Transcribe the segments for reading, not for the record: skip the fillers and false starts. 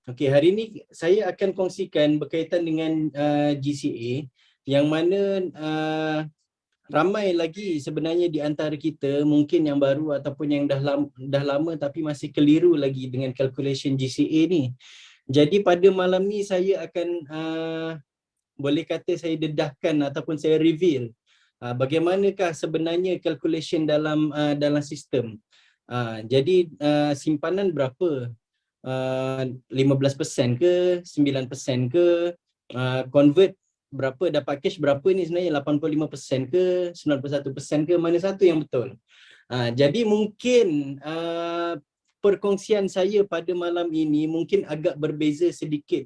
Okey, hari ini saya akan kongsikan berkaitan dengan GCA yang mana ramai lagi sebenarnya di antara kita mungkin yang baru ataupun yang dah lama tapi masih keliru lagi dengan calculation GCA ni. Jadi pada malam ni saya akan boleh kata saya dedahkan ataupun saya reveal bagaimanakah sebenarnya calculation dalam sistem. Jadi simpanan berapa? 15% ke, 9% ke, convert berapa, dapat cash berapa ni sebenarnya, 85% ke, 91% ke, mana satu yang betul. Jadi mungkin perkongsian saya pada malam ini mungkin agak berbeza sedikit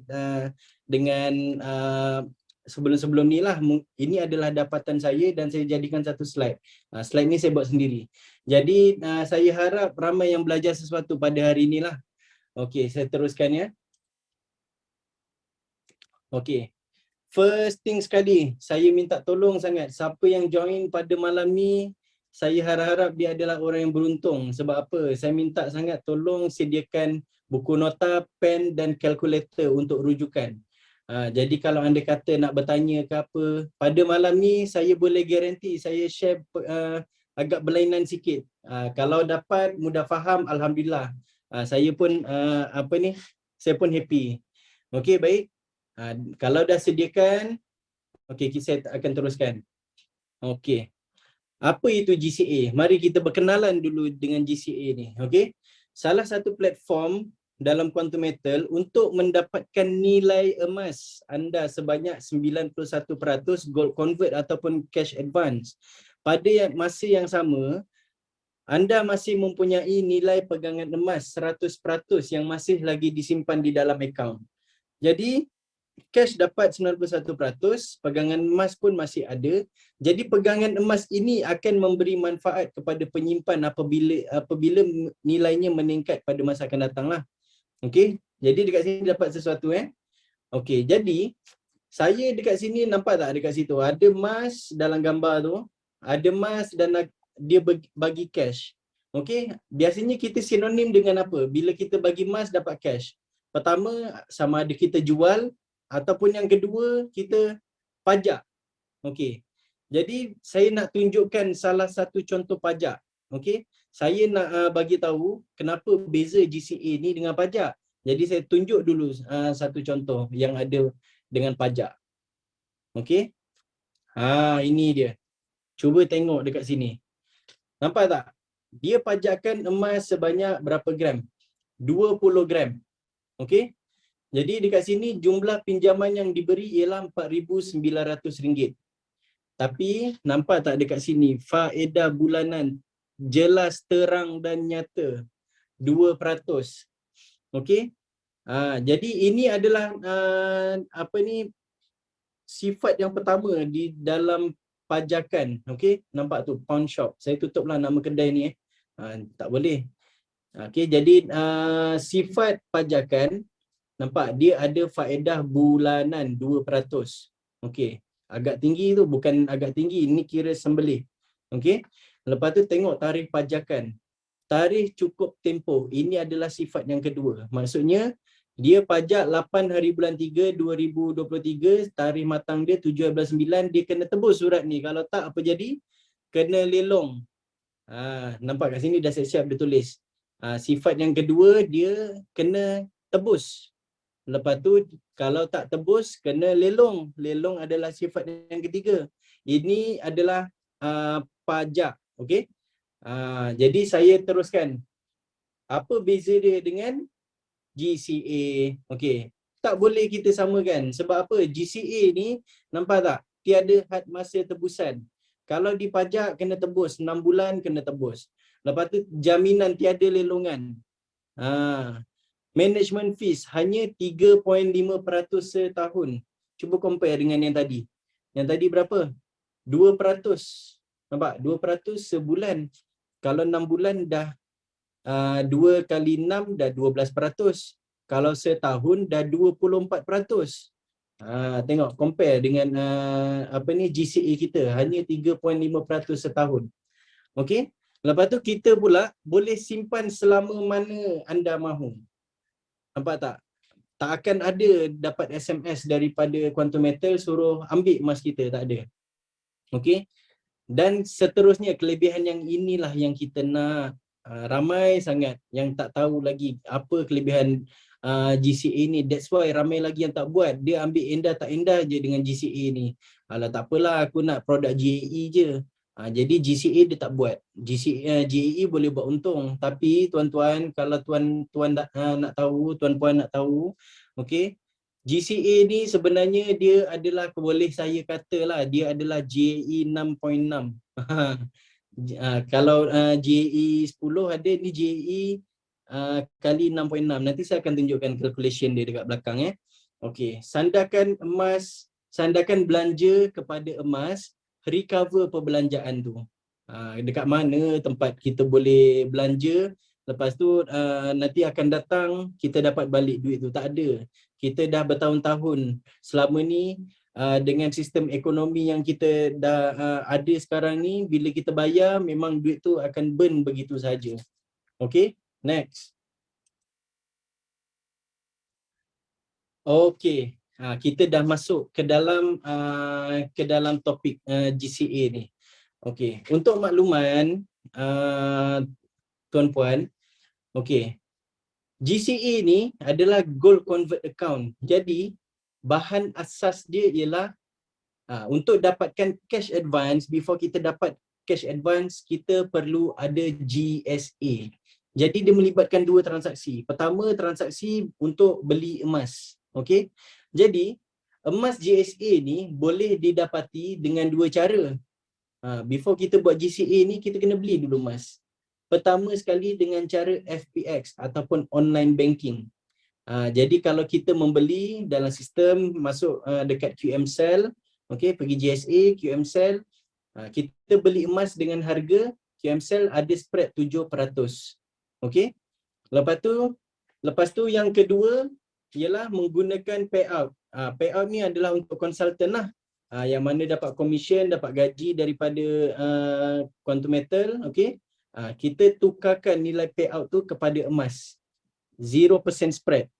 dengan sebelum-sebelum ni lah. Ini adalah dapatan saya dan saya jadikan satu slide. Slide ni saya buat sendiri. Jadi saya harap ramai yang belajar sesuatu pada hari inilah. Okey, saya teruskan ya. Okey. First thing sekali, saya minta tolong sangat siapa yang join pada malam ni, saya harap-harap dia adalah orang yang beruntung. Sebab apa? Saya minta sangat tolong sediakan buku nota, pen dan kalkulator untuk rujukan. Jadi kalau anda kata nak bertanya ke apa, pada malam ni saya boleh garanti saya share agak berlainan sikit. Kalau dapat mudah faham, alhamdulillah. Saya pun saya pun happy. Okey, baik. Kalau dah sediakan, okey, saya akan teruskan. Okey. Apa itu GCA? Mari kita berkenalan dulu dengan GCA ni. Okey. Salah satu platform dalam Quantum Metal untuk mendapatkan nilai emas anda sebanyak 91% gold convert ataupun cash advance. Pada masa yang sama, anda masih mempunyai nilai pegangan emas 100% yang masih lagi disimpan di dalam akaun. Jadi, cash dapat 91%, pegangan emas pun masih ada. Jadi pegangan emas ini akan memberi manfaat kepada penyimpan apabila nilainya meningkat pada masa akan datang lah. Okey, jadi dekat sini dapat sesuatu Okey, jadi saya dekat sini nampak tak dekat situ ada emas dalam gambar tu, ada emas dan dia bagi cash. Okey, biasanya kita sinonim dengan apa? Bila kita bagi emas dapat cash. Pertama, sama ada kita jual ataupun yang kedua kita pajak. Okey. Jadi saya nak tunjukkan salah satu contoh pajak. Okey. Saya nak bagi tahu kenapa beza GCA ni dengan pajak. Jadi saya tunjuk dulu satu contoh yang ada dengan pajak. Okey. Ini dia. Cuba tengok dekat sini. Nampak tak? Dia pajakkan emas sebanyak berapa gram? 20 gram. Okey. Jadi dekat sini jumlah pinjaman yang diberi ialah RM4,900. Tapi nampak tak dekat sini faedah bulanan jelas, terang dan nyata 2%. Okey. Jadi ini adalah sifat yang pertama di dalam pajakan. Okey, nampak tu pawn shop. Saya tutuplah nama kedai ni tak boleh. Okey, jadi sifat pajakan, nampak dia ada faedah bulanan 2%. Okey, agak tinggi tu, bukan agak tinggi, ini kira sembelih. Okey. Lepas tu tengok tarikh pajakan. Tarikh cukup tempoh. Ini adalah sifat yang kedua. Maksudnya dia pajak 8 hari bulan 3 2023, tarikh matang dia 7/9, dia kena tebus surat ni. Kalau tak apa jadi? Kena lelong. Nampak kat sini dah siap-siap dia tulis. Sifat yang kedua dia kena tebus. Lepas tu kalau tak tebus kena lelong. Lelong adalah sifat yang ketiga. Ini adalah pajak. Okey. Jadi saya teruskan. Apa beza dia dengan GCA? Okey. Tak boleh kita samakan. Sebab apa? GCA ni nampak tak? Tiada had masa tebusan. Kalau dipajak kena tebus 6 bulan kena tebus. Lepas tu jaminan tiada lelongan. Management fees hanya 3.5% setahun. Cuba compare dengan yang tadi. Yang tadi berapa? 2%. Nampak? 2% sebulan. Kalau 6 bulan dah 2 kali 6 dah 12%. Kalau setahun dah 24%. Tengok compare dengan GCA kita hanya 3.5% setahun. Okey. Lepas tu kita pula boleh simpan selama mana anda mahu. Nampak tak? tak akan ada dapat SMS daripada Quantum Metal suruh ambil emas kita, tak ada. Okey. Dan seterusnya, kelebihan yang inilah yang kita nak. Ramai sangat yang tak tahu lagi apa kelebihan GCA ni. That's why ramai lagi yang tak buat. Dia ambil endah tak endah je dengan GCA ni. Alah, tak apalah, aku nak produk GAE je. Jadi GCA dia tak buat. GAE boleh buat untung. Tapi tuan-tuan, kalau tuan nak tahu, tuan-puan nak tahu, okey, GCA ni sebenarnya dia adalah, boleh saya katalah, dia adalah GAE 6.6. Kalau GAE 10 ada, ni GAE kali 6.6. Nanti saya akan tunjukkan calculation dia dekat belakang. Okey, sandarkan emas, sandarkan belanja kepada emas, recover perbelanjaan tu. Dekat mana tempat kita boleh belanja, lepas tu nanti akan datang kita dapat balik duit tu. Tak ada. Kita dah bertahun-tahun selama ni dengan sistem ekonomi yang kita dah ada sekarang ni, bila kita bayar memang duit tu akan burn begitu saja. Okey, next. Okey, kita dah masuk ke dalam topik GCA ni. Okey, untuk makluman tuan-puan, okey, GCA ni adalah gold convert account. Jadi bahan asas dia ialah untuk dapatkan cash advance, before kita dapat cash advance, kita perlu ada GSA. Jadi dia melibatkan dua transaksi. Pertama, transaksi untuk beli emas. Okey. Jadi emas GSA ni boleh didapati dengan dua cara. Before kita buat GCA ni, kita kena beli dulu emas. Pertama sekali dengan cara FPX ataupun online banking. Jadi kalau kita membeli dalam sistem, masuk dekat QMCell, okey, pergi GSA, QMCell, kita beli emas dengan harga, QMCell ada spread 7%. Okey. Lepas tu yang kedua ialah menggunakan payout. Payout ni adalah untuk konsultan lah. Yang mana dapat komisen, dapat gaji daripada Quantum Metal, okey. Kita tukarkan nilai payout tu kepada emas. 0% spread.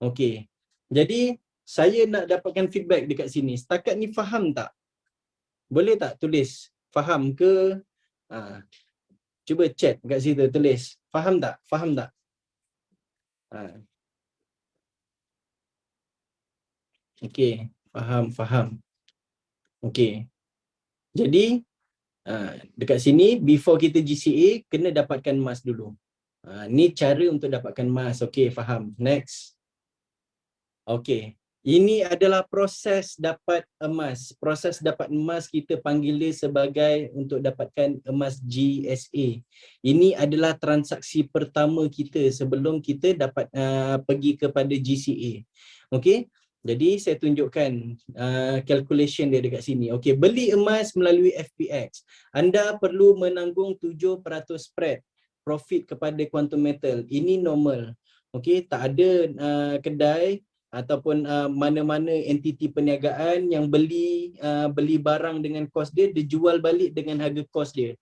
Okey. Jadi saya nak dapatkan feedback dekat sini. Setakat ni faham tak? Boleh tak tulis faham ke? Cuba chat kat situ, tulis. Faham tak? Faham tak? Okey, faham. Okey. Jadi dekat sini before kita GCA kena dapatkan emas dulu. Ni cara untuk dapatkan emas. Okey, faham. Next. Okey. Ini adalah proses dapat emas. Proses dapat emas kita panggil dia sebagai untuk dapatkan emas GSA. Ini adalah transaksi pertama kita sebelum kita dapat pergi kepada GCA. Okey. Jadi saya tunjukkan calculation dia dekat sini. Okey, beli emas melalui FPX. Anda perlu menanggung 7% spread profit kepada Quantum Metal. Ini normal. Okey, tak ada kedai ataupun mana-mana entiti perniagaan yang beli barang dengan kos dia, dia jual balik dengan harga kos dia.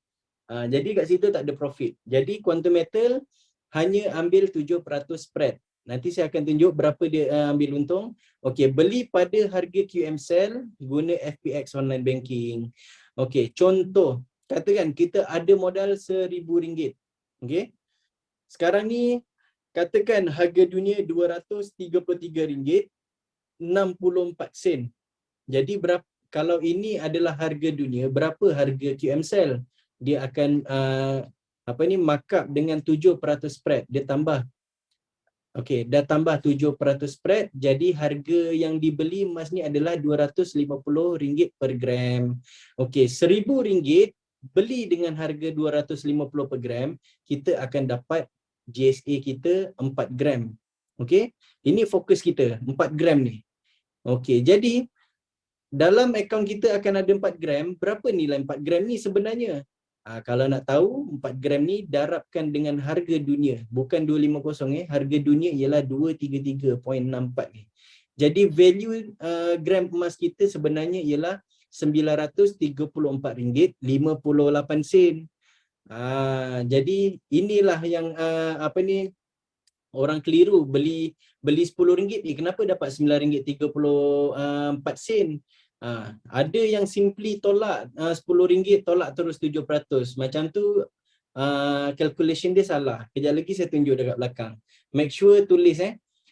Jadi kat situ tak ada profit. Jadi Quantum Metal hanya ambil 7% spread. Nanti saya akan tunjuk berapa dia ambil untung. Okey, beli pada harga QMCell guna FPX online banking. Okey, contoh, katakan kita ada modal RM1,000. Okey. Sekarang ni katakan harga dunia RM233.64. Jadi berapa, kalau ini adalah harga dunia, berapa harga QMCell? Dia akan markup dengan 7% spread. Dia tambah. Okey, dah tambah 7% spread, jadi harga yang dibeli emas ni adalah RM250 per gram. Okey, RM1,000 beli dengan harga 250 per gram, kita akan dapat GSA kita 4 gram. Okey, ini fokus kita 4 gram ni. Okey, jadi dalam akaun kita akan ada 4 gram. Berapa nilai 4 gram ni sebenarnya? Kalau nak tahu, 4 gram ni darabkan dengan harga dunia. Bukan 250 harga dunia ialah 233.64 ni. Jadi value gram emas kita sebenarnya ialah RM934.58. Jadi inilah yang Orang keliru beli RM10, kenapa dapat RM9.34? Ada yang simply tolak RM10 tolak terus 7%. Macam tu calculation dia salah. Kejap lagi saya tunjuk dekat belakang. Make sure tulis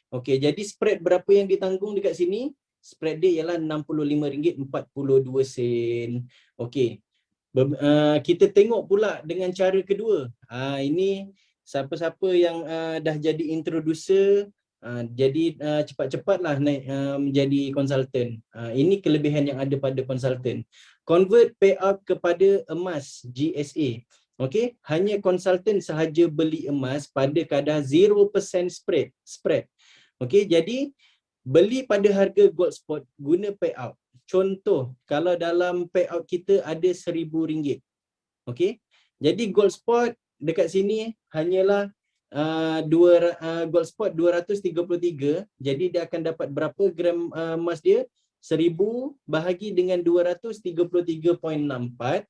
Okey, jadi spread berapa yang ditanggung dekat sini? Spread dia ialah RM65.42. Okey. Kita tengok pula dengan cara kedua. Ini siapa-siapa yang dah jadi introducer, jadi cepat-cepatlah naik menjadi konsultan. Ini kelebihan yang ada pada konsultan. Convert payout kepada emas GSA. Okey, hanya konsultan sahaja beli emas pada kadar 0% spread. Okey, jadi beli pada harga gold spot guna payout. Contoh, kalau dalam payout kita ada RM1,000. Okey. Jadi gold spot dekat sini hanyalah gold spot 233. Jadi dia akan dapat berapa gram emas dia? 1000 bahagi dengan 233.64.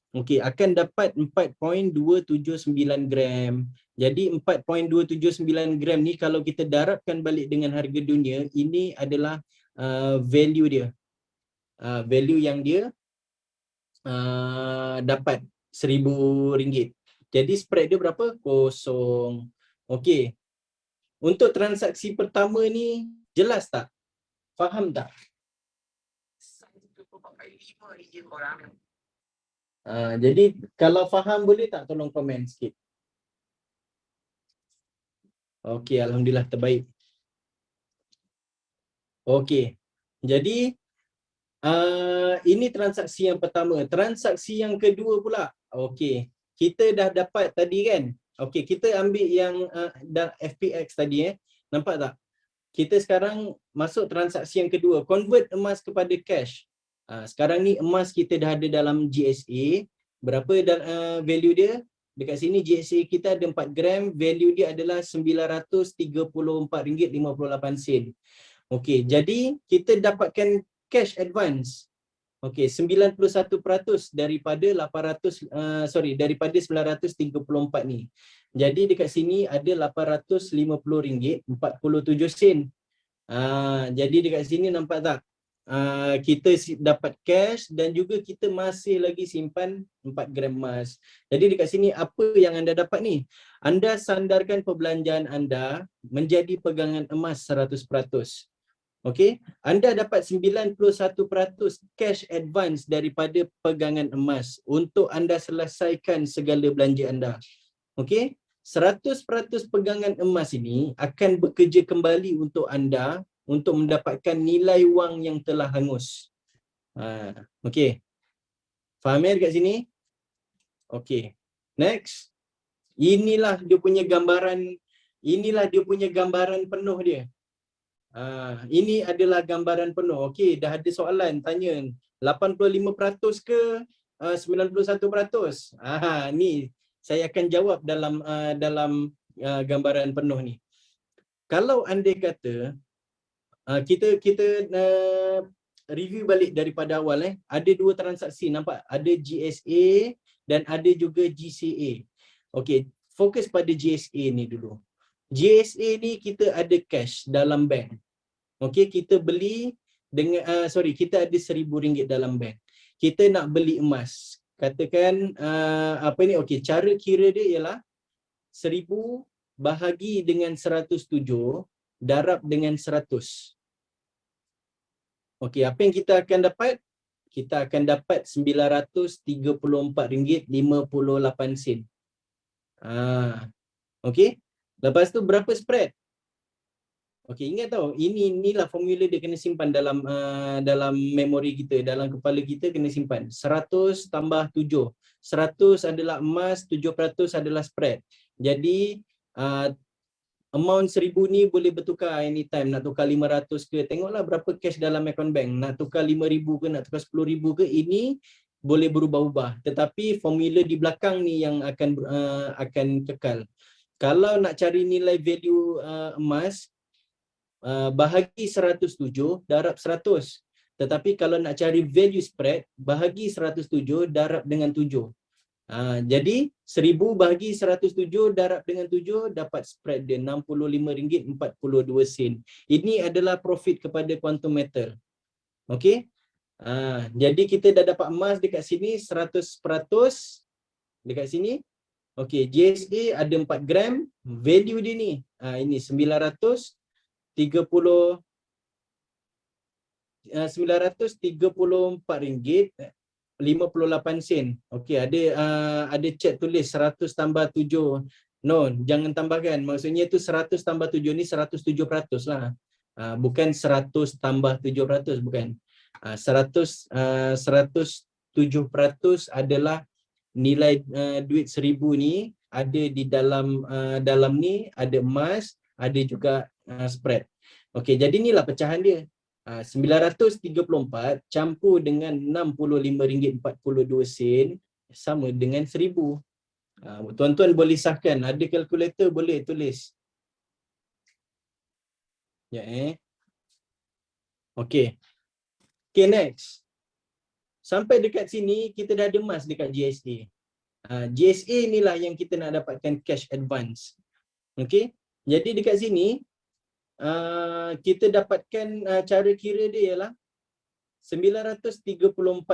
Okey, akan dapat 4.279 gram. Jadi 4.279 gram ni kalau kita darabkan balik dengan harga dunia, ini adalah value dia. Value yang dia dapat RM1,000. Jadi spread dia berapa? Kosong. Okey. Untuk transaksi pertama ni jelas tak? Faham tak? Jadi kalau faham boleh tak tolong komen sikit? Okey, alhamdulillah terbaik. Okey. Jadi ini transaksi yang pertama. Transaksi yang kedua pula. Okey. Kita dah dapat tadi kan? Okey, kita ambil yang FPX tadi Nampak tak? Kita sekarang masuk transaksi yang kedua. Convert emas kepada cash. Sekarang ni emas kita dah ada dalam GSA. Berapa value dia? Dekat sini GSA kita ada 4 gram. Value dia adalah RM934.58. Okey, jadi kita dapatkan cash advance. Okey, 91% daripada 934 ni. Jadi dekat sini ada RM850.47. Jadi dekat sini nampak tak? Kita dapat cash dan juga kita masih lagi simpan 4 gram emas. Jadi dekat sini apa yang anda dapat ni? Anda sandarkan perbelanjaan anda menjadi pegangan emas 100%. Okey, anda dapat 91% cash advance daripada pegangan emas untuk anda selesaikan segala belanja anda. Okey, 100% pegangan emas ini akan bekerja kembali untuk anda untuk mendapatkan nilai wang yang telah hangus. Okey. Faham dekat sini? Okey. Next. Inilah dia punya gambaran penuh dia. Ini adalah gambaran penuh. Okey, dah ada soalan tanya 85% ke 91%? Ni saya akan jawab dalam gambaran penuh ni. Kalau anda kata kita review balik daripada awal ada dua transaksi, nampak? Ada GSA dan ada juga GCA. Okey, fokus pada GSA ni dulu. GSA ni kita ada cash dalam bank. Okey, kita beli dengan kita ada RM1,000 dalam bank. Kita nak beli emas. Katakan okey, cara kira dia ialah 1,000 bahagi dengan 107 darab dengan 100. Okey, apa yang kita akan dapat? Kita akan dapat RM934.58. Okey. Lepas tu berapa spread? Okey, ingat tahu, inilah formula dia kena simpan dalam memori kita, dalam kepala kita kena simpan. 100 tambah 7. 100 adalah emas, 7% adalah spread. Jadi amount 1,000 ni boleh bertukar anytime. Nak tukar 500 ke, tengoklah berapa cash dalam account bank. Nak tukar 5,000 ke, nak tukar 10,000 ke, ini boleh berubah-ubah. Tetapi formula di belakang ni yang akan kekal. Kalau nak cari nilai value emas, bahagi 107 darab 100. Tetapi kalau nak cari value spread, bahagi 107 darab dengan 7. Jadi 1000 bahagi 107 darab dengan 7 dapat spread dia RM65.42. Ini adalah profit kepada quantum metal. Okey. Jadi kita dah dapat emas dekat sini 100% dekat sini. Okey, GSA ada 4 gram, value dia ni. Ini 930 RM934.58. Okey, ada chat tulis 100 tambah 7. No, jangan tambahkan. Maksudnya tu 100 tambah 7 ni 107% lah. Bukan 100 tambah 7%, bukan. 107% adalah nilai duit 1000 ni ada di dalam ni ada emas, ada juga spread. Okey, jadi inilah pecahan dia. 934 campur dengan RM65.42 sama dengan 1000. Tuan-tuan boleh sahkan. Ada kalkulator boleh tulis. Ya Okey. Okay, next. Sampai dekat sini kita dah ada emas dekat GSA. GSA inilah yang kita nak dapatkan cash advance. Okey. Jadi dekat sini kita dapatkan cara kira dia ialah 934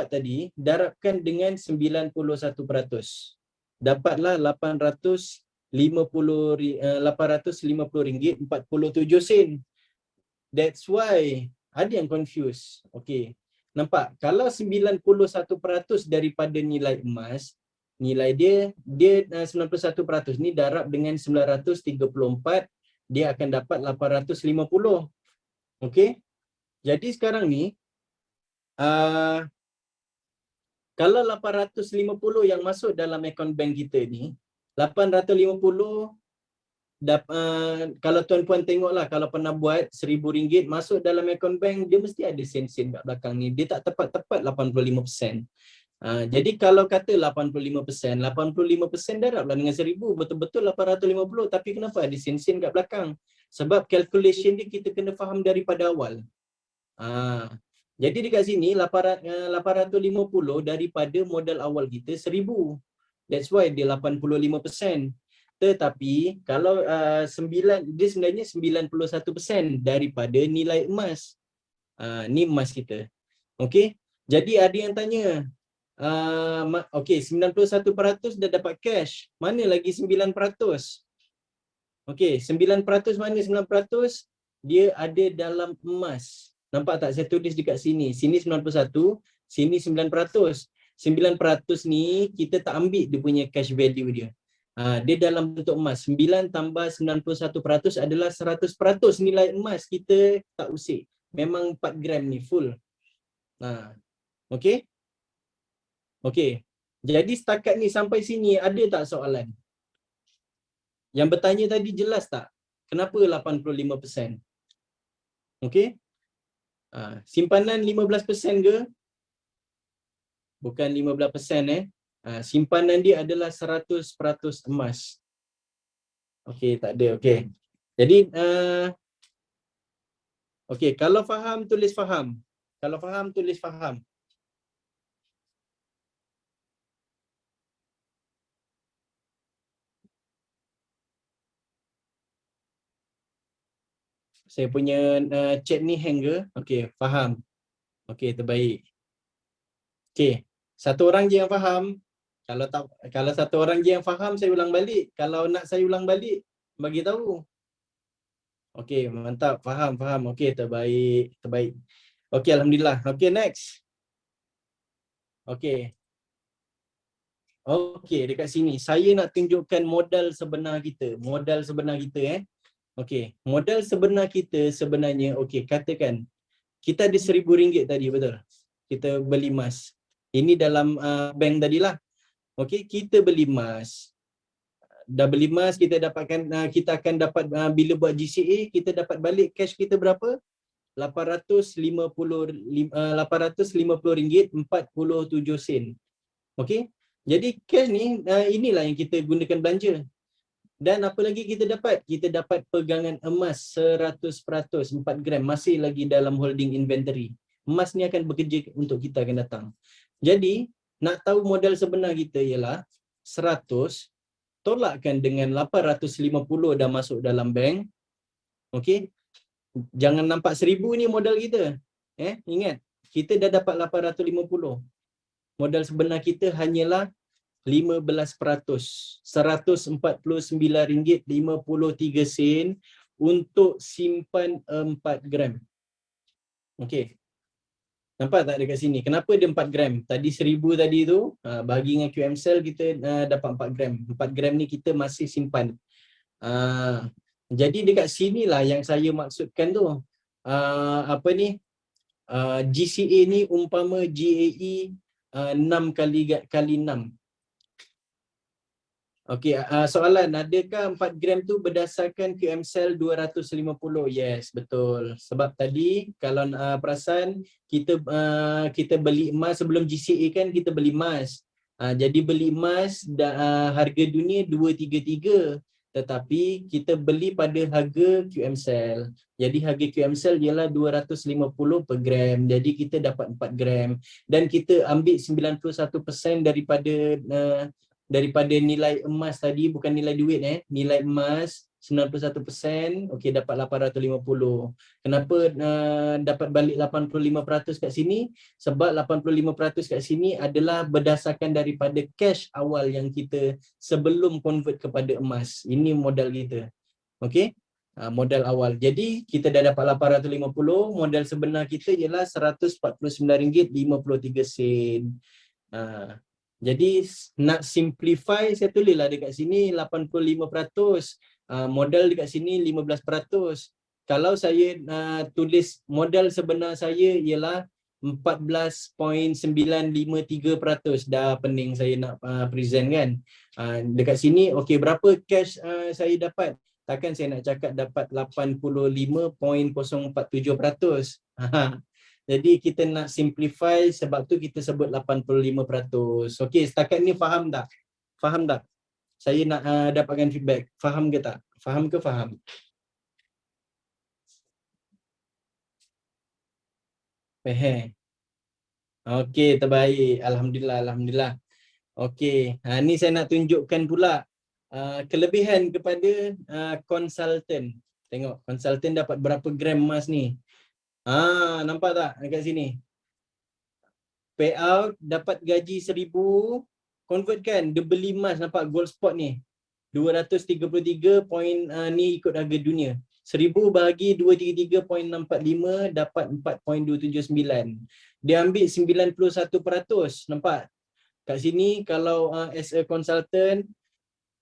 tadi darabkan dengan 91%. Dapatlah RM850.47. That's why ada yang confuse. Okey. Nampak? Kalau 91% daripada nilai emas, nilai dia 91% ni darab dengan 934, dia akan dapat 850. Okey. Jadi sekarang ni kalau 850 yang masuk dalam akaun bank kita ni, 850 kalau tuan-puan tengoklah, kalau pernah buat RM1000 masuk dalam akaun bank, dia mesti ada sen-sen kat belakang ni. Dia tak tepat-tepat 85%. Jadi kalau kata 85%, 85% darablah dengan 1000, betul-betul 850, tapi kenapa ada sen-sen kat belakang? Sebab calculation dia kita kena faham daripada awal. Jadi dekat sini 850 daripada modal awal kita 1000. That's why dia 85%. Tetapi kalau dia sebenarnya 91% daripada nilai emas. Ni emas kita. Okey. Jadi ada yang tanya, okey, 91% dah dapat cash. Mana lagi 9%? Okey, 9% mana 9%? Dia ada dalam emas. Nampak tak saya tulis dekat sini? Sini 91, sini 9%. 9% ni kita tak ambil dia punya cash value dia. Dia dalam bentuk emas. 9 tambah 91% adalah 100% nilai emas kita tak usik. Memang 4 gram ni full. Okey? Okey. Jadi setakat ni sampai sini ada tak soalan? Yang bertanya tadi jelas tak? Kenapa 85%? Okey? Simpanan 15% ke? Bukan 15%. Simpanan dia adalah 100% emas. Okey, tak ada. Okey. Jadi okey, kalau faham tulis faham. Kalau faham tulis faham. Saya punya chat ni hang ke? Okey, faham. Okey, terbaik. Okey. Satu orang je yang faham. Kalau satu orang je yang faham, saya ulang balik. Kalau nak saya ulang balik, bagi tahu. Okey, mantap. Faham. Okey, terbaik. Okey, alhamdulillah. Okey, next. Okey. Okey, dekat sini saya nak tunjukkan modal sebenar kita. Okey, modal sebenar kita sebenarnya, okey, katakan kita ada RM1000 tadi, betul? Kita beli emas. Ini dalam bank tadilah. Okey, kita beli emas. Dah beli emas, kita akan dapat bila buat GCA, kita dapat balik cash kita berapa? RM850.47. Okey. Jadi cash ni inilah yang kita gunakan belanja. Dan apa lagi kita dapat? Kita dapat pegangan emas 100%, 4 gram masih lagi dalam holding inventory. Emas ni akan bekerja untuk kita akan datang. Jadi, nak tahu modal sebenar kita ialah 100 tolakkan dengan 850 dah masuk dalam bank. Okey. Jangan nampak 1000 ni modal kita. Ingat, kita dah dapat 850. Modal sebenar kita hanyalah 15%. RM149.53 untuk simpan 4 gram. Okey. Nampak tak dekat sini? Kenapa dia 4 gram? Tadi 1000 tadi tu, bagi dengan QMCell kita dapat 4 gram. 4 gram ni kita masih simpan. Jadi dekat sinilah yang saya maksudkan tu. Apa ni? GCA ni umpama GAE 6 kali 6. Okey, soalan, adakah 4 gram tu berdasarkan QMCell 250? Yes, betul. Sebab tadi kalau perasan kita beli emas sebelum GCA kan kita beli emas. Jadi beli emas harga dunia 233, tetapi kita beli pada harga QMCell. Jadi harga QMCell ialah 250 per gram. Jadi kita dapat 4 gram dan kita ambil 91% daripada nilai emas tadi, bukan nilai duit nilai emas 91%, okey, dapat 850. Kenapa dapat balik 85% kat sini? Sebab 85% kat sini adalah berdasarkan daripada cash awal yang kita sebelum convert kepada emas. Ini modal kita. Okey? Modal awal. Jadi kita dah dapat 850, modal sebenar kita ialah RM149.53. Jadi nak simplify, saya tulislah dekat sini 85%, modal dekat sini 15%. Kalau saya tulis modal sebenar saya ialah 14.953%. Dah pening saya nak present kan. Dekat sini okey, berapa cash saya dapat? Takkan saya nak cakap dapat 85.047%. Jadi kita nak simplify, sebab tu kita sebut 85%. Okey, setakat ni faham tak? Faham tak? Saya nak dapatkan feedback. Faham ke tak? Faham ke faham? Faham. Okey, terbaik. Alhamdulillah, alhamdulillah. Okey, ni saya nak tunjukkan pula kelebihan kepada konsultan. Tengok, konsultan dapat berapa gram emas ni. Nampak tak dekat sini? Payout dapat gaji 1000, convert kan, dia beli emas, nampak gold spot ni 233 point, ni ikut harga dunia. 1000 bahagi 233.645 dapat 4.279. Dia ambil 91%. Nampak kat sini kalau as a consultant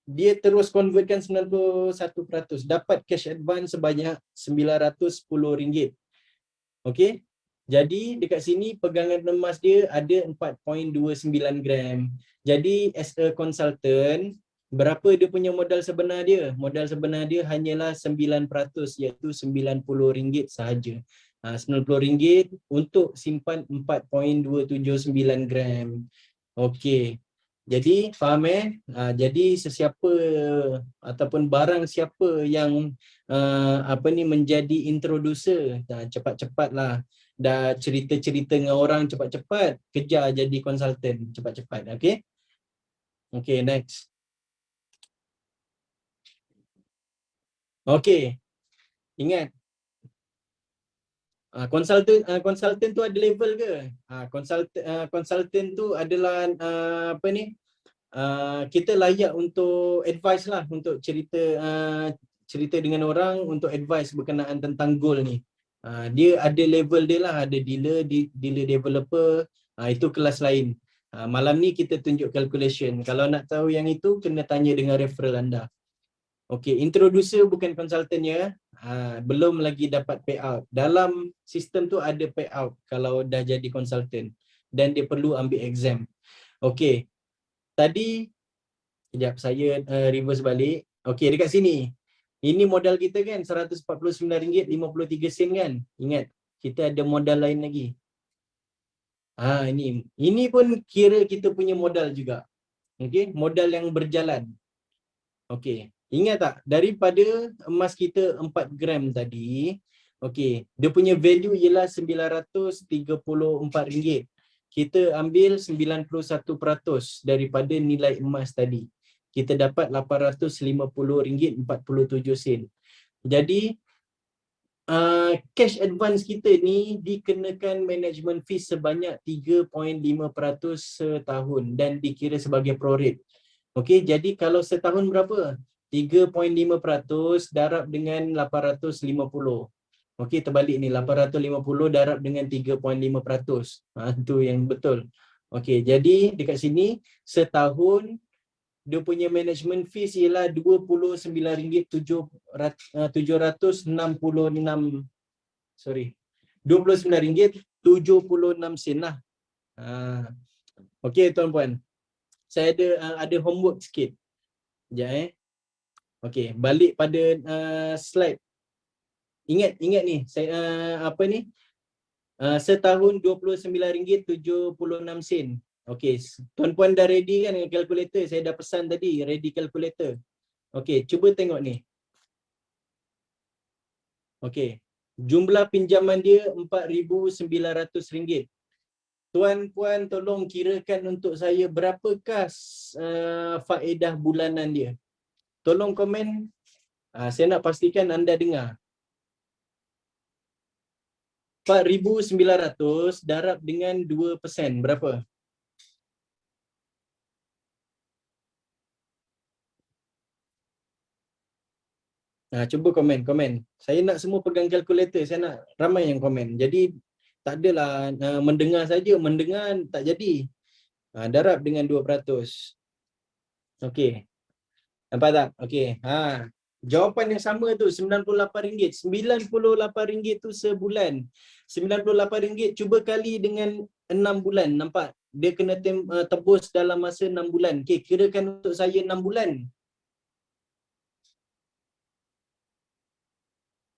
dia terus convertkan 91%, dapat cash advance sebanyak RM910. Okey. Jadi dekat sini pegangan emas dia ada 4.29 gram. Jadi as a consultant, berapa dia punya modal sebenar dia? Modal sebenar dia hanyalah 9%, iaitu RM90 sahaja. RM90 untuk simpan 4.279 gram. Okey. Jadi faham jadi sesiapa ataupun barang siapa yang menjadi introducer, cepat-cepatlah. Dah cerita-cerita dengan orang, cepat-cepat kejar jadi konsultan, cepat-cepat. Okey. Okey, next. Okey. Ingat, konsultan tu ada level ke? Konsultan tu adalah kita layak untuk advice lah, untuk cerita dengan orang, untuk advice berkenaan tentang goal ni. Dia ada level dia lah, ada dealer developer, itu kelas lain. Malam ni kita tunjuk calculation. Kalau nak tahu yang itu, kena tanya dengan referral anda. Okey, introducer bukan konsultan ya. Belum lagi dapat payout. Dalam sistem tu ada payout kalau dah jadi konsultan, dan dia perlu ambil exam. Okey. Tadi sekejap saya reverse balik. Okey, dekat sini. Ini modal kita kan RM149.53 kan. Ingat, kita ada modal lain lagi. Ini pun kira kita punya modal juga. Okey, modal yang berjalan. Okey. Ingat tak, daripada emas kita 4 gram tadi, okey, dia punya value ialah RM934. kita ambil 91% daripada nilai emas tadi. Kita dapat RM850.47. Jadi cash advance kita ni dikenakan management fees sebanyak 3.5% setahun dan dikira sebagai prorate. Okey, jadi kalau setahun berapa? 3.5% darab dengan 850. Okey, terbalik ni, 850 darab dengan 3.5%. Tu yang betul. Okey, jadi dekat sini setahun dia punya management fees ialah RM29.766, sorry, RM29.76 lah. Okey tuan-puan. Saya ada homework sikit. Sekejap Okey, balik pada slide. Ingat ni, saya apa ni? Setahun RM29.76. Okey, tuan-puan dah ready kan dengan kalkulator? Saya dah pesan tadi, ready calculator. Okey, cuba tengok ni. Okey, jumlah pinjaman dia RM4,900. Tuan-puan tolong kirakan untuk saya berapakah faedah bulanan dia. Tolong komen. Saya nak pastikan anda dengar. 4,900 darab dengan 2%. Berapa? Cuba komen. Saya nak semua pegang kalkulator. Saya nak ramai yang komen. Jadi tak adalah mendengar saja. Mendengar tak jadi. Darab dengan 2%. Okey. Nampak tak? Okey. Jawapan yang sama tu RM98. RM98 tu sebulan. RM98 cuba kali dengan 6 bulan. Nampak? Dia kena tebus dalam masa 6 bulan. Okey, kirakan untuk saya 6 bulan.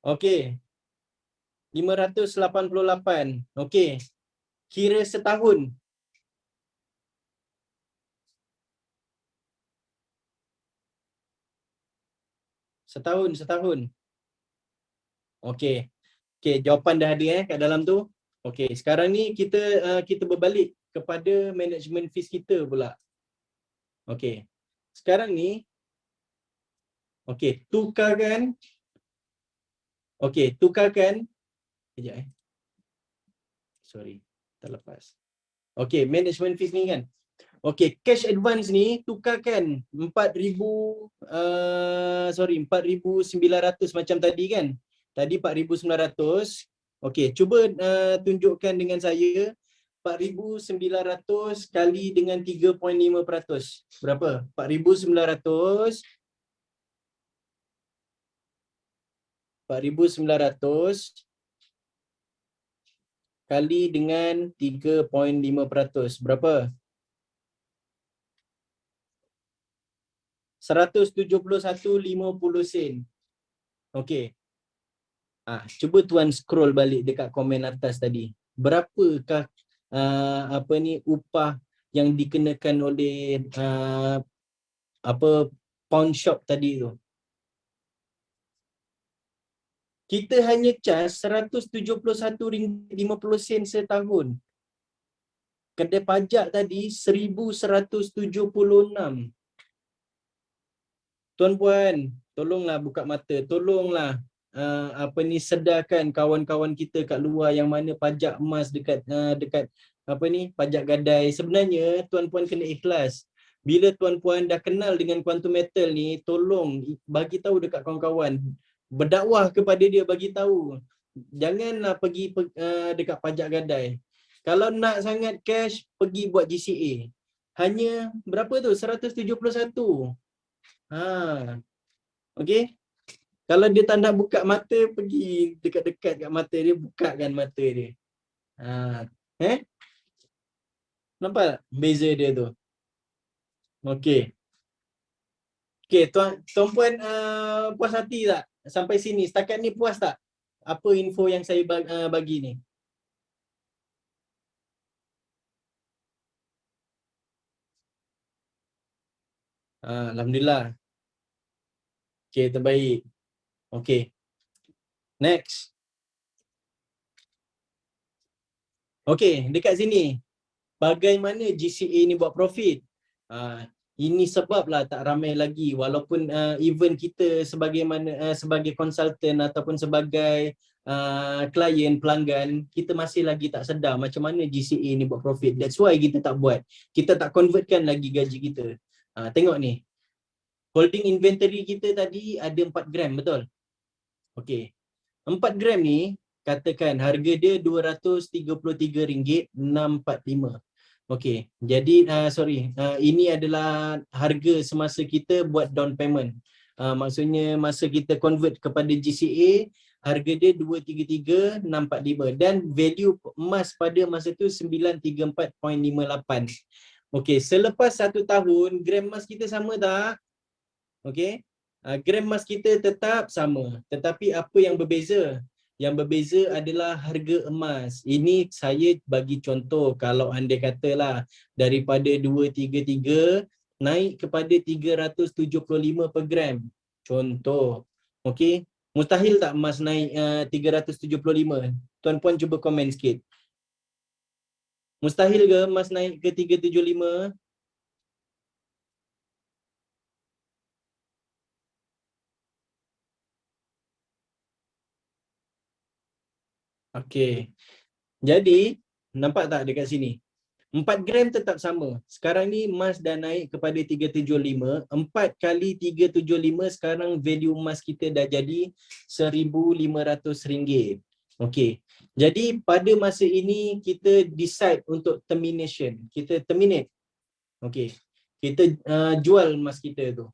Okey. 588. Okey. Kira setahun. Setahun. Okey. Okey, jawapan dah ada kat dalam tu. Okey, sekarang ni kita berbalik kepada management fees kita pula. Okey. Sekarang ni tukarkan. Kejap Sorry, terlepas. Okey, management fees ni kan. Okey, cash advance ni tukarkan 4,900 macam tadi kan. Tadi 4,900. Okey, cuba tunjukkan dengan saya 4,900 kali dengan 3.5%. Berapa? 4,900 kali dengan 3.5%. Berapa? 171.50 sen. Okey. Cuba tuan scroll balik dekat komen atas tadi. Berapakah upah yang dikenakan oleh pawn shop tadi tu? Kita hanya cas RM171.50 setahun. Kedai pajak tadi RM1,176. Tuan-puan, tolonglah buka mata, tolonglah sedarkan kawan-kawan kita kat luar yang mana pajak emas dekat pajak gadai. Sebenarnya tuan-puan kena ikhlas. Bila tuan-puan dah kenal dengan quantum metal ni, tolong bagi tahu dekat kawan-kawan. Berdakwah kepada dia, bagi tahu. Janganlah pergi dekat pajak gadai. Kalau nak sangat cash, pergi buat GCA. Hanya berapa tu? 171. Okey. Kalau dia tak nak buka mata, pergi dekat-dekat kat mata dia, bukakan mata dia. Nampak tak beza dia tu? Okey. Okey, tuan-puan puas hati tak sampai sini? Setakat ni puas tak? Apa info yang saya bagi ni? Alhamdulillah. Okey, terbaik. Okey. Next. Okey, dekat sini. bagaimana GCA ni buat profit? Ini sebablah tak ramai lagi, walaupun even kita sebagai konsultan ataupun sebagai klien pelanggan, kita masih lagi tak sedar macam mana GCA ni buat profit. That's why kita tak buat. Kita tak convertkan lagi gaji kita. Tengok ni. Holding inventory kita tadi ada 4 gram, betul? Okey. 4 gram ni katakan harga dia RM233.645. Okey, jadi ini adalah harga semasa kita buat down payment. Maksudnya masa kita convert kepada GCA, harga dia 233.645 dan value emas pada masa tu 934.58. Okey, selepas 1 tahun gram emas kita sama tak? Okey. Gram emas kita tetap sama, tetapi apa yang berbeza? Yang berbeza adalah harga emas. Ini saya bagi contoh, kalau anda katalah daripada 233 naik kepada 375 per gram. Contoh. Okey. Mustahil tak emas naik 375? Tuan-puan cuba komen sikit. Mustahil ke emas naik ke 375? Okey. Jadi, nampak tak dekat sini? 4 gram tetap sama. Sekarang ni emas dah naik kepada 375. 4 kali 375 sekarang value emas kita dah jadi RM1,500. Okey. Jadi pada masa ini kita decide untuk termination. Kita terminate. Okey. Kita jual emas kita tu.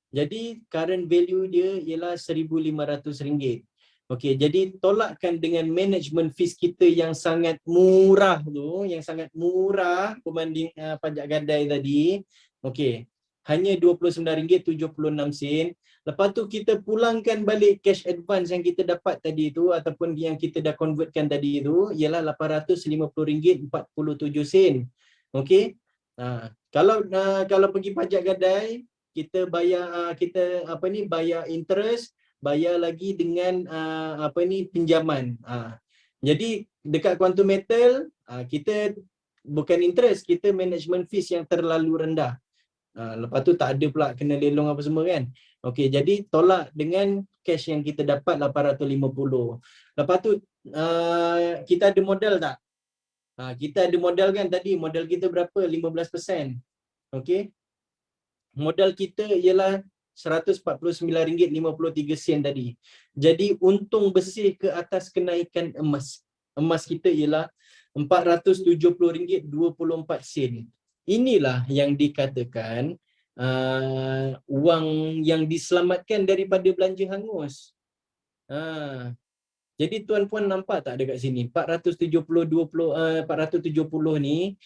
Jadi current value dia ialah RM1,500. Okey, jadi tolakkan dengan management fees kita yang sangat murah tu, yang sangat murah berbanding pajak gadai tadi. Okey, hanya RM29.76. Lepas tu kita pulangkan balik cash advance yang kita dapat tadi tu ataupun yang kita dah convertkan tadi tu ialah RM850.47. Okey. Kalau pergi pajak gadai, kita bayar bayar interest, bayar lagi dengan pinjaman. Jadi dekat Quantum Metal kita bukan interest, kita management fees yang terlalu rendah. Lepas tu tak ada pula kena lelong apa semua kan. Okey, jadi tolak dengan cash yang kita dapat 850. Lepas tu kita ada modal tak? Kita ada modal kan tadi, modal kita berapa? 15%. Okey. Modal kita ialah RM149.53 tadi. Jadi untung bersih ke atas kenaikan emas. Emas kita ialah RM470.24. Inilah yang dikatakan wang yang diselamatkan daripada belanja hangus. Jadi tuan-puan nampak tak dekat sini 470 ni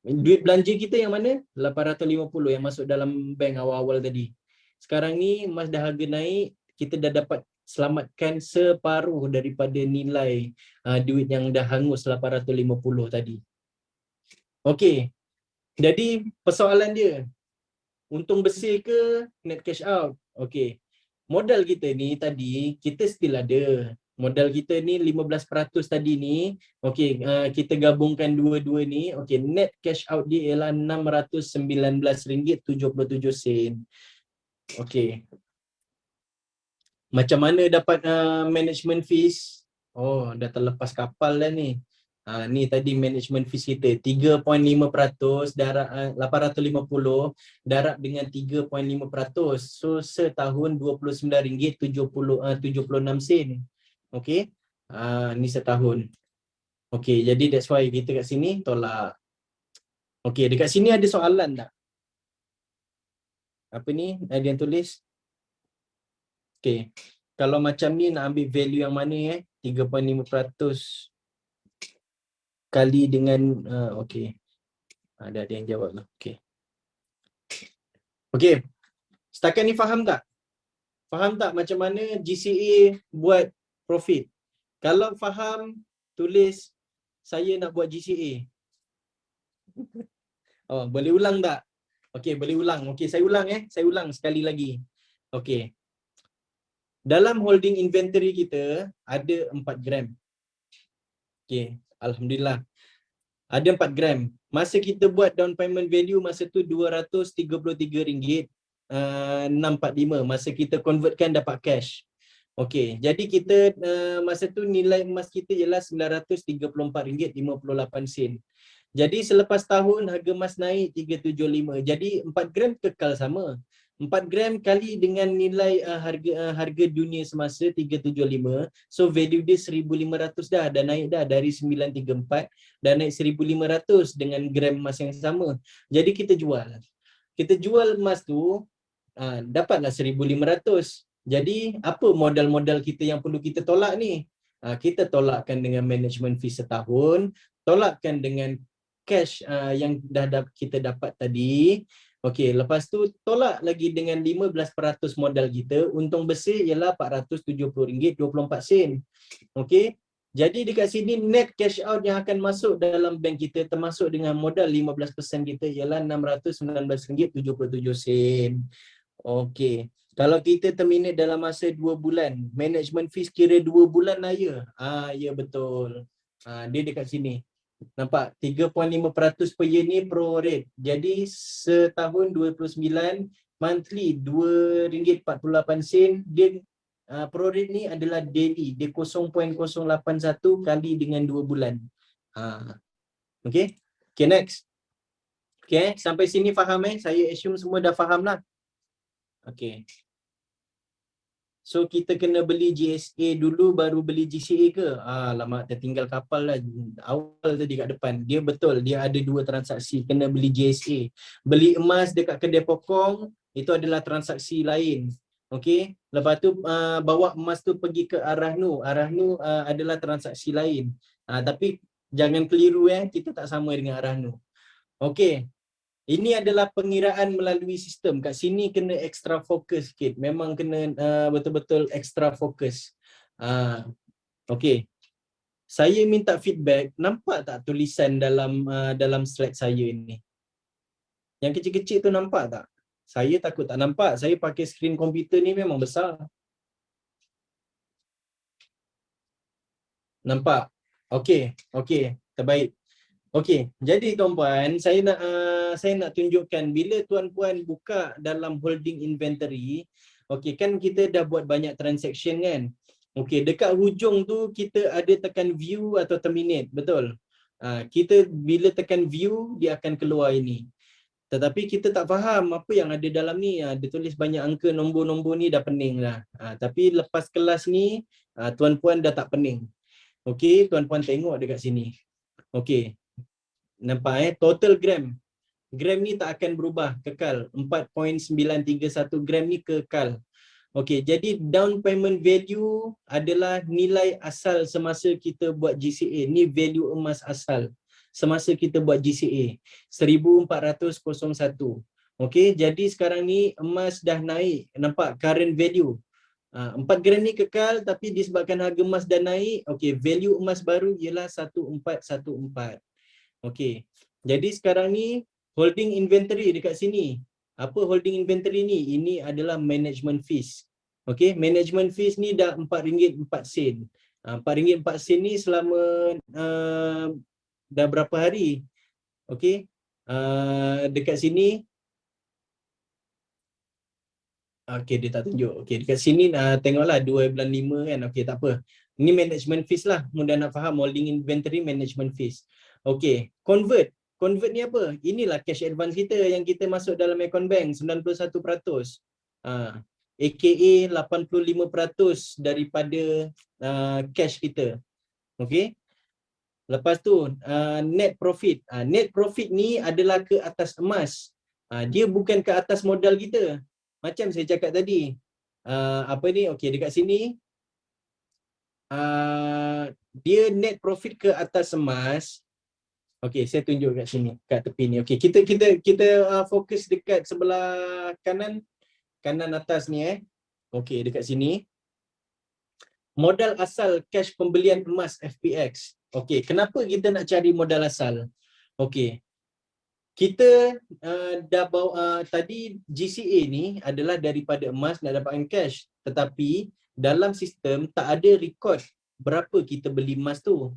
duit belanja kita yang mana? 850 yang masuk dalam bank awal-awal tadi. Sekarang ni emas dah harga naik, kita dah dapat selamatkan separuh daripada nilai duit yang dah hangus 850 tadi. Okey. Jadi persoalan dia, untung bersih ke net cash out? Okey. Modal kita ni tadi, kita still ada. Modal kita ni 15% tadi ni. Okey, kita gabungkan dua-dua ni. Okey, net cash out dia ialah RM619.77. Okey. Macam mana dapat management fees? Oh, dah terlepas kapal dah ni. Ni tadi management fees kita 3.5%, darab 850 darab dengan 3.5%. So setahun RM29.76. Okey. Ni setahun. Okey, jadi that's why kita kat sini tolak. Okey, dekat sini ada soalan tak? Apa ni? Ada yang tulis? Okey. Kalau macam ni nak ambil value yang mana 3.5% kali dengan okey. Ada yang jawab lah. Okey. Okey. Setakat ni faham tak? Faham tak macam mana GCA buat profit? Kalau faham, tulis saya nak buat GCA. Oh, boleh ulang tak? Okey, boleh ulang. Okey, saya ulang Saya ulang sekali lagi. Okey. Dalam holding inventory kita ada 4 gram. Okey, alhamdulillah. Ada 4 gram. Masa kita buat down payment value masa tu RM233 645 masa kita convertkan dapat cash. Okey, jadi kita masa tu nilai emas kita ialah RM934.58. Jadi selepas tahun harga emas naik 375. Jadi 4 gram kekal sama. 4 gram kali dengan nilai harga dunia semasa 375. So value dia 1,500 dah naik dah dari 934 dah naik 1,500 dengan gram emas yang sama. Jadi kita jual. Kita jual emas tu dapatlah 1,500. Jadi apa modal-modal kita yang perlu kita tolak ni? Kita tolakkan dengan management fee setahun, tolakkan dengan cash yang kita dapat tadi. Okey, lepas tu tolak lagi dengan 15% modal kita, untung bersih ialah RM470.24. Okey. Jadi dekat sini net cash out yang akan masuk dalam bank kita termasuk dengan modal 15% kita ialah RM619.77. Okey. Kalau kita terminate dalam masa 2 bulan, management fees kira 2 bulan lah ya? Ya betul. Dia dekat sini. Nampak? 3.5% per year ni pro rate. Jadi setahun 29, monthly RM2.48. Dia pro rate ni adalah daily. Dia 0.081 kali dengan 2 bulan. Okey. Okay, next. Okay, sampai sini faham Saya assume semua dah faham lah. Okay. So kita kena beli GSA dulu baru beli GCA ke? Lama tertinggal kapal lah awal tadi kat depan. Dia betul, dia ada 2 transaksi. Kena beli GSA. Beli emas dekat kedai pokong, itu adalah transaksi lain. Okey. Lepas tu bawa emas tu pergi ke Arahnu. Arahnu adalah transaksi lain. Tapi jangan keliru kita tak sama dengan Arahnu. Okey. Ini adalah pengiraan melalui sistem. Kat sini kena extra fokus sikit. Memang kena betul-betul extra fokus. Okey. Saya minta feedback. Nampak tak tulisan dalam slide saya ini? Yang kecil-kecil tu nampak tak? Saya takut tak nampak. Saya pakai skrin komputer ni memang besar. Nampak? Okey. Okey. Terbaik. Okey, jadi tuan-puan, saya nak tunjukkan bila tuan-puan buka dalam holding inventory, okey kan kita dah buat banyak transaction kan. Okey, dekat hujung tu kita ada tekan view atau terminate, betul? Kita bila tekan view dia akan keluar ini. Tetapi kita tak faham apa yang ada dalam ni. Dia tulis banyak angka, nombor-nombor ni dah pening lah. Tapi lepas kelas ni tuan-puan dah tak pening. Okey, tuan-puan tengok dekat sini. Okey. Nampak total gram. Gram ni tak akan berubah, kekal. 4.931 gram ni kekal. Okey, jadi down payment value adalah nilai asal semasa kita buat GCA. Ni value emas asal semasa kita buat GCA. 1401. Okey, jadi sekarang ni emas dah naik. Nampak current value. 4 gram ni kekal tapi disebabkan harga emas dah naik, okey, value emas baru ialah 1414. Okey. Jadi sekarang ni holding inventory dekat sini. Apa holding inventory ni? Ini adalah management fees. Okey, management fees ni dah RM4.04. RM4.04 ni selama dah berapa hari? Okey. Dekat sini okey dia tak tunjuk. Okey dekat sini tengoklah 2.5 kan. Okey tak apa. Ni management fees lah. Mudah nak faham holding inventory management fees. Okey, convert. Convert ni apa? Inilah cash advance kita yang kita masuk dalam account bank 91%. AKA 85% daripada cash kita. Okey. Lepas tu net profit. Net profit ni adalah ke atas emas. Dia bukan ke atas modal kita. Macam saya cakap tadi. Apa ni? Okey, dekat sini dia net profit ke atas emas. Okey, saya tunjuk kat sini, kat tepi ni. Okey, kita fokus dekat sebelah kanan atas ni Okey, dekat sini. Modal asal cash pembelian emas FPX. Okey, kenapa kita nak cari modal asal? Okey. Kita dah bawa tadi GCA ni adalah daripada emas nak dapatkan cash, tetapi dalam sistem tak ada record berapa kita beli emas tu.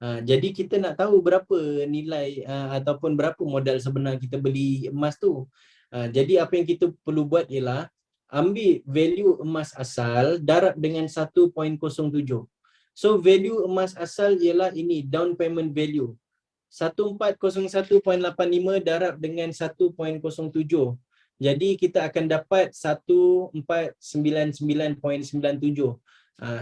Jadi kita nak tahu berapa nilai ataupun berapa modal sebenar kita beli emas tu. Jadi apa yang kita perlu buat ialah ambil value emas asal darab dengan 1.07. So value emas asal ialah ini, down payment value. 1401.85 darab dengan 1.07. Jadi kita akan dapat 1499.97.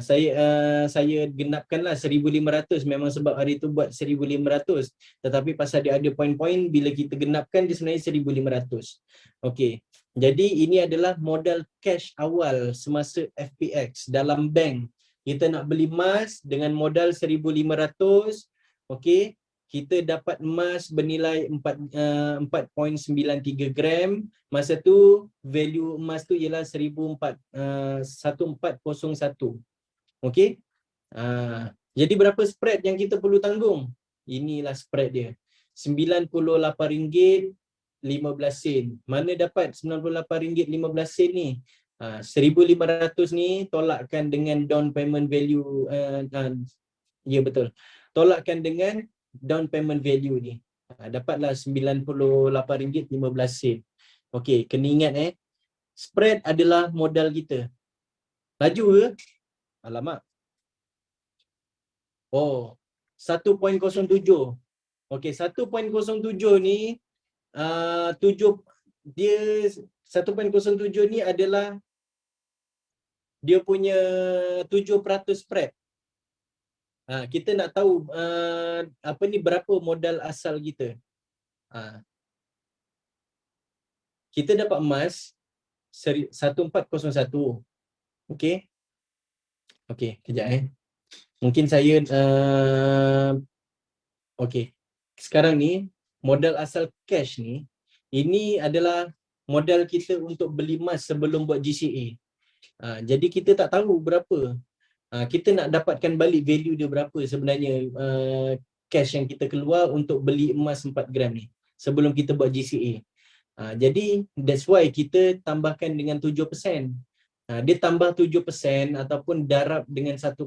Saya genapkanlah 1500 memang sebab hari tu buat 1500, tetapi pasal dia ada poin-poin, bila kita genapkan dia sebenarnya 1500. Okey. Jadi ini adalah modal cash awal semasa FPX dalam bank. Kita nak beli emas dengan modal 1500. Okey. Kita dapat emas bernilai 4.93 gram. Masa tu value emas tu ialah 1401. Okey. Jadi berapa spread yang kita perlu tanggung? Inilah spread dia. RM98.15. Mana dapat RM98.15 ni? 1,500 ni tolakkan dengan down payment value. Ya betul. Tolakkan dengan down payment value ni. Dapatlah RM98.15. Okey, kena ingat spread adalah modal kita. Laju ke? Alamak. Oh, 1.07. Okey, 1.07 ni 1.07 ni adalah dia punya 7% spread. Kita nak tahu berapa modal asal kita. Kita dapat emas 1401. Okey. Okey, kejap Mungkin saya okey. Sekarang ni modal asal cash ni, ini adalah modal kita untuk beli emas sebelum buat GCA. Jadi kita tak tahu berapa. Kita nak dapatkan balik value dia berapa sebenarnya cash yang kita keluar untuk beli emas 4 gram ni sebelum kita buat GCA. Jadi that's why kita tambahkan dengan 7%. Dia tambah 7% ataupun darab dengan 1.07.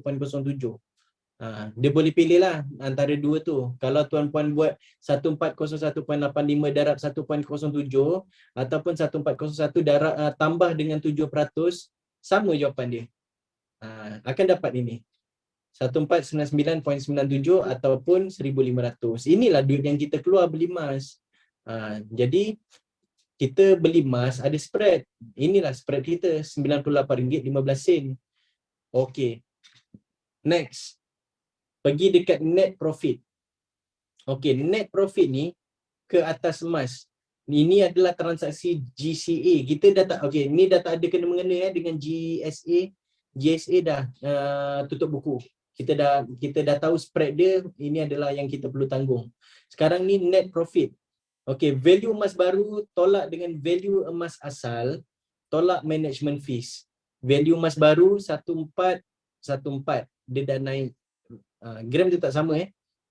Dia boleh pilih lah antara dua tu. Kalau tuan-puan buat 1401.85 darab 1.07 ataupun 1401 darab tambah dengan 7%, sama jawapan dia. Akan dapat ini 1499.97 ataupun 1500. Inilah duit yang kita keluar beli emas. Jadi kita beli emas ada spread. Inilah spread kita, RM98.15. Okey. Next. Pergi dekat net profit. Okey, net profit ni ke atas emas. Ini adalah transaksi GCA. Kita dah tak, okey, ni dah tak ada kena-mengena dengan GSA. GSA dah tutup buku. Kita dah tahu spread dia, ini adalah yang kita perlu tanggung. Sekarang ni net profit. Okey, value emas baru tolak dengan value emas asal, tolak management fees. Value emas baru 1414, dia dah naik. Gram tu tak sama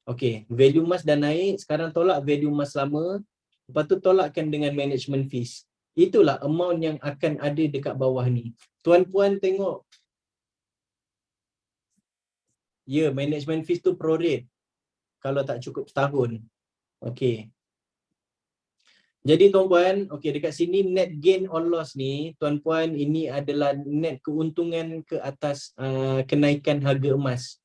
Okey, value emas dah naik, sekarang tolak value emas lama, lepas tu tolakkan dengan management fees. Itulah amount yang akan ada dekat bawah ni. Tuan-puan tengok. Ya, management fees tu prorate kalau tak cukup setahun. Okey. Jadi tuan-puan, okey, dekat sini net gain or loss ni, tuan-puan, ini adalah net keuntungan ke atas kenaikan harga emas.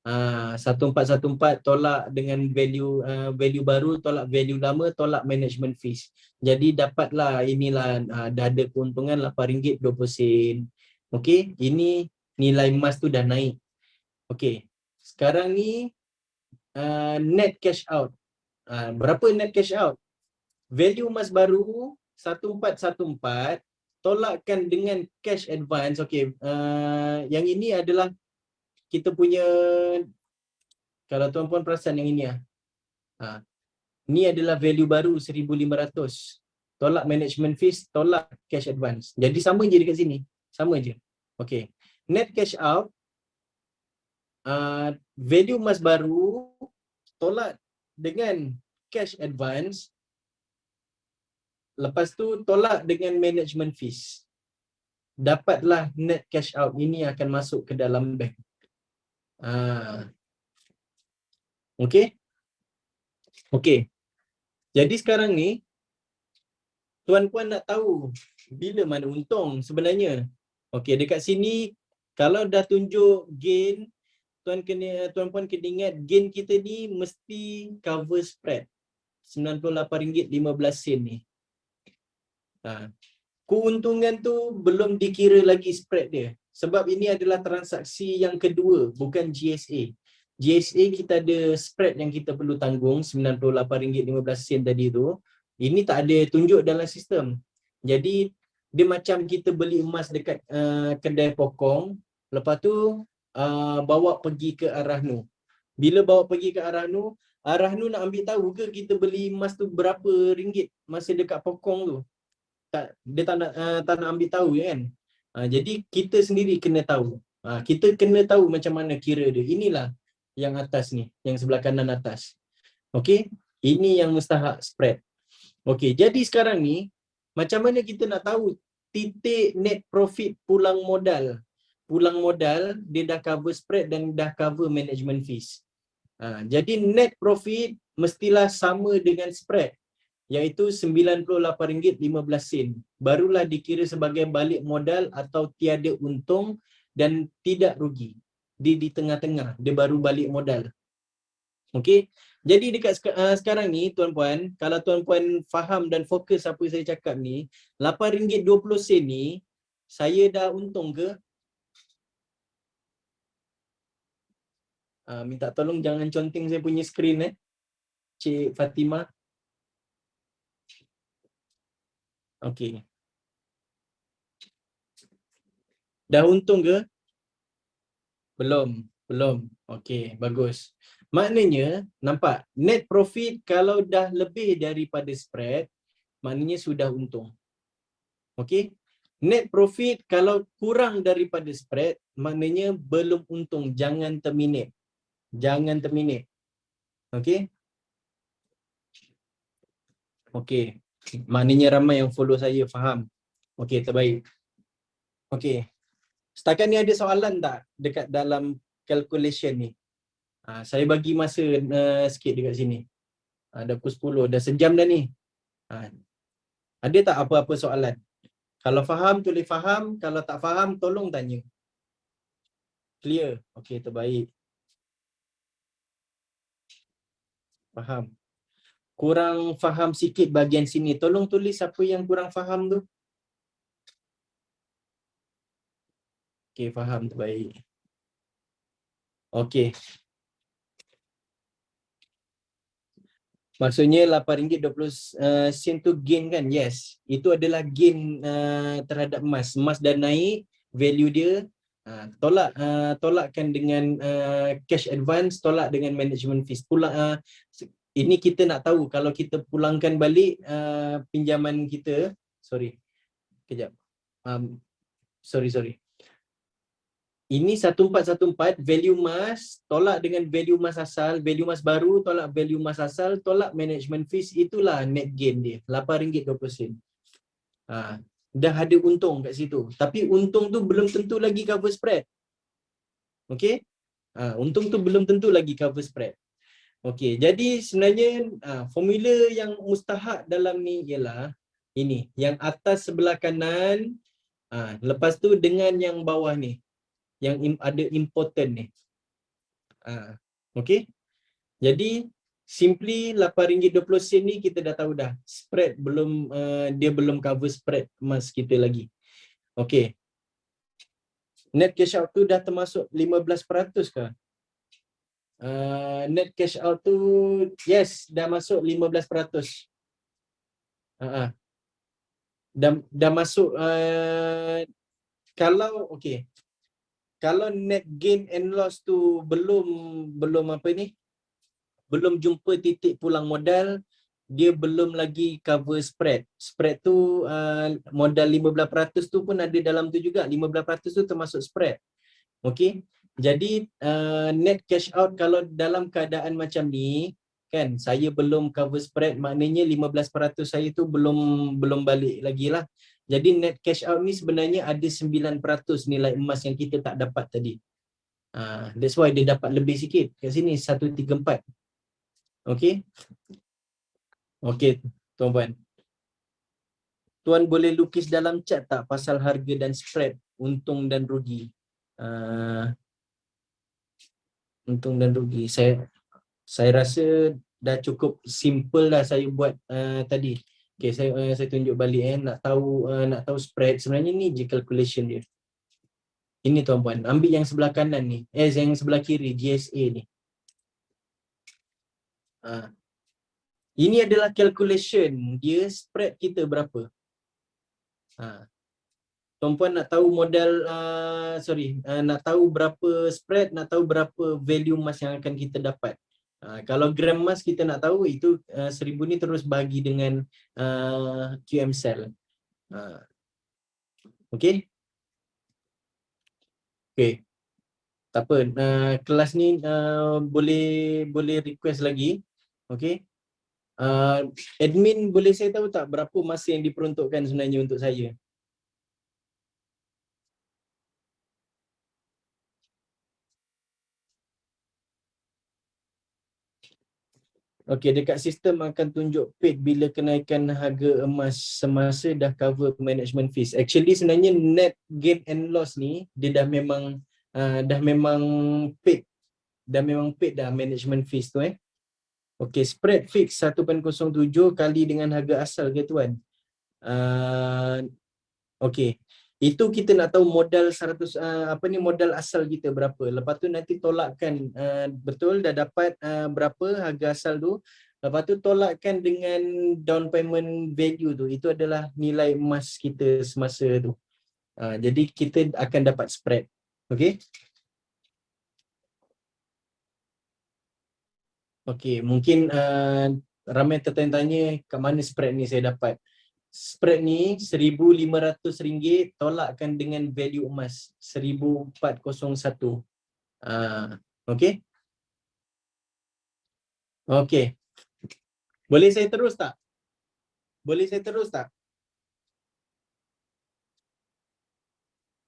1414 tolak dengan value baru, tolak value lama, tolak management fees. Jadi dapatlah inilah dah ada keuntungan RM8.20. Okey, ini nilai emas tu dah naik. Okey. Sekarang ni net cash out. Berapa net cash out? Value emas baru 1414 tolakkan dengan cash advance. Okey, yang ini adalah kita punya, kalau tuan-puan perasan yang ini ni adalah value baru 1500. Tolak management fees, tolak cash advance. Jadi sama je dekat sini. Sama je. Okey. Net cash out, value emas baru tolak dengan cash advance. Lepas tu tolak dengan management fees. Dapatlah net cash out. Ini akan masuk ke dalam bank. Okey? Okey. Jadi sekarang ni tuan-puan nak tahu bila mana untung sebenarnya. Okey, dekat sini kalau dah tunjuk gain, tuan-puan kena ingat gain kita ni mesti cover spread RM98.15 ni. Keuntungan tu belum dikira lagi spread dia. Sebab ini adalah transaksi yang kedua, bukan GSA. GSA kita ada spread yang kita perlu tanggung RM98.15 tadi tu. Ini tak ada tunjuk dalam sistem. Jadi dia macam kita beli emas dekat kedai pokong, lepas tu bawa pergi ke Arahnu. Bila bawa pergi ke Arahnu nak ambil tahu ke kita beli emas tu berapa ringgit masa dekat pokong tu? Dia tak nak ambil tahu kan. Jadi kita sendiri kena tahu. Kita kena tahu macam mana kira dia. Inilah yang atas ni, yang sebelah kanan atas. Okey, ini yang mustahak spread. Okey, jadi sekarang ni macam mana kita nak tahu titik net profit pulang modal? Pulang modal dia dah cover spread dan dah cover management fees. Jadi net profit mestilah sama dengan spread, iaitu RM98.15. Barulah dikira sebagai balik modal atau tiada untung dan tidak rugi. Di tengah-tengah, dia baru balik modal. Okey. Jadi dekat sekarang ni tuan-puan, kalau tuan-puan faham dan fokus apa saya cakap ni, RM8.20 ni saya dah untung ke? Minta tolong jangan conteng saya punya skrin Cik Fatimah. Okey. Dah untung ke? Belum. Okey, bagus. Maknanya, nampak, net profit kalau dah lebih daripada spread, maknanya sudah untung. Okey? Net profit kalau kurang daripada spread, maknanya belum untung. Jangan terminate. Okey? Okey. Maknanya ramai yang follow saya, faham? Okey, terbaik. Okey. Setakat ni ada soalan tak dekat dalam calculation ni? Saya bagi masa sikit dekat sini. Dah pukul 10, dah sejam dah ni. Ada tak apa-apa soalan? Kalau faham, tulis faham. Kalau tak faham, tolong tanya. Clear? Okey, terbaik. Faham. Kurang faham sikit bahagian sini. Tolong tulis apa yang kurang faham tu. Okey, faham. Terbaik. Okey. Maksudnya RM8.20 tu gain kan? Yes. Itu adalah gain terhadap emas. Emas dah naik, value dia. Tolakkan dengan cash advance, tolak dengan management fees. Ini kita nak tahu kalau kita pulangkan balik pinjaman kita. Kejap. Sorry. Ini 1414 value emas tolak dengan value emas asal, value emas baru tolak value emas asal, tolak management fees, itulah net gain dia, RM8.20. Dah ada untung kat situ. Tapi untung tu belum tentu lagi cover spread. Okey? Untung tu belum tentu lagi cover spread. Okey, jadi sebenarnya formula yang mustahak dalam ni ialah ini, yang atas sebelah kanan, lepas tu dengan yang bawah ni, yang ada important ni. Okey. Jadi simply RM8.20 ni kita dah tahu dah. Spread belum, dia belum cover spread emas kita lagi. Okey. Net cash out tu dah termasuk 15% ke? Net cash out tu yes, dah masuk 15%. Dah masuk kalau okey. Kalau net gain and loss tu belum apa ni? Belum jumpa titik pulang modal, dia belum lagi cover spread. Spread tu modal 15% tu pun ada dalam tu juga. 15% tu termasuk spread. Okey. Jadi net cash out kalau dalam keadaan macam ni kan, saya belum cover spread, maknanya 15% saya tu belum balik lagi lah. Jadi net cash out ni sebenarnya ada 9% nilai emas yang kita tak dapat tadi. That's why dia dapat lebih sikit. Kat sini 134. Okey. Okey, tuan-puan. Tuan boleh lukis dalam chat tak pasal harga dan spread, untung dan rugi? Untung dan rugi. Saya rasa dah cukup simple lah saya buat tadi. Okey, saya tunjuk balik nak tahu spread. Sebenarnya ni je calculation dia. Ini tuan-puan, ambil yang sebelah kanan ni. Yang sebelah kiri GSA ni. Ini adalah calculation dia, spread kita berapa. Tuan-puan nak tahu modal nak tahu berapa spread, nak tahu berapa value emas yang akan kita dapat. Kalau gram emas kita nak tahu itu 1000 ni terus bagi dengan QM cell. Okey. Okey. Tak apa, kelas ni boleh request lagi. Okey. Admin boleh saya tahu tak berapa masa yang diperuntukkan sebenarnya untuk saya? Okey, dekat sistem akan tunjuk paid bila kenaikan harga emas semasa dah cover management fees. Actually sebenarnya net gain and loss ni dia dah memang paid. Dah memang paid dah management fees tu Okey, spread fix 1.07 kali dengan harga asal ke tuan? Okey. Itu kita nak tahu modal 100 modal asal kita berapa. Lepas tu nanti tolakkan betul dah dapat berapa harga asal tu. Lepas tu tolakkan dengan down payment value tu. Itu adalah nilai emas kita semasa tu. Jadi kita akan dapat spread. Okey. Okey, mungkin ramai tertanya-tanya kat mana spread ni saya dapat. Spread ni RM1,500 tolakkan dengan value emas 1401. Okey. Okey. Boleh saya terus tak? Boleh saya terus tak?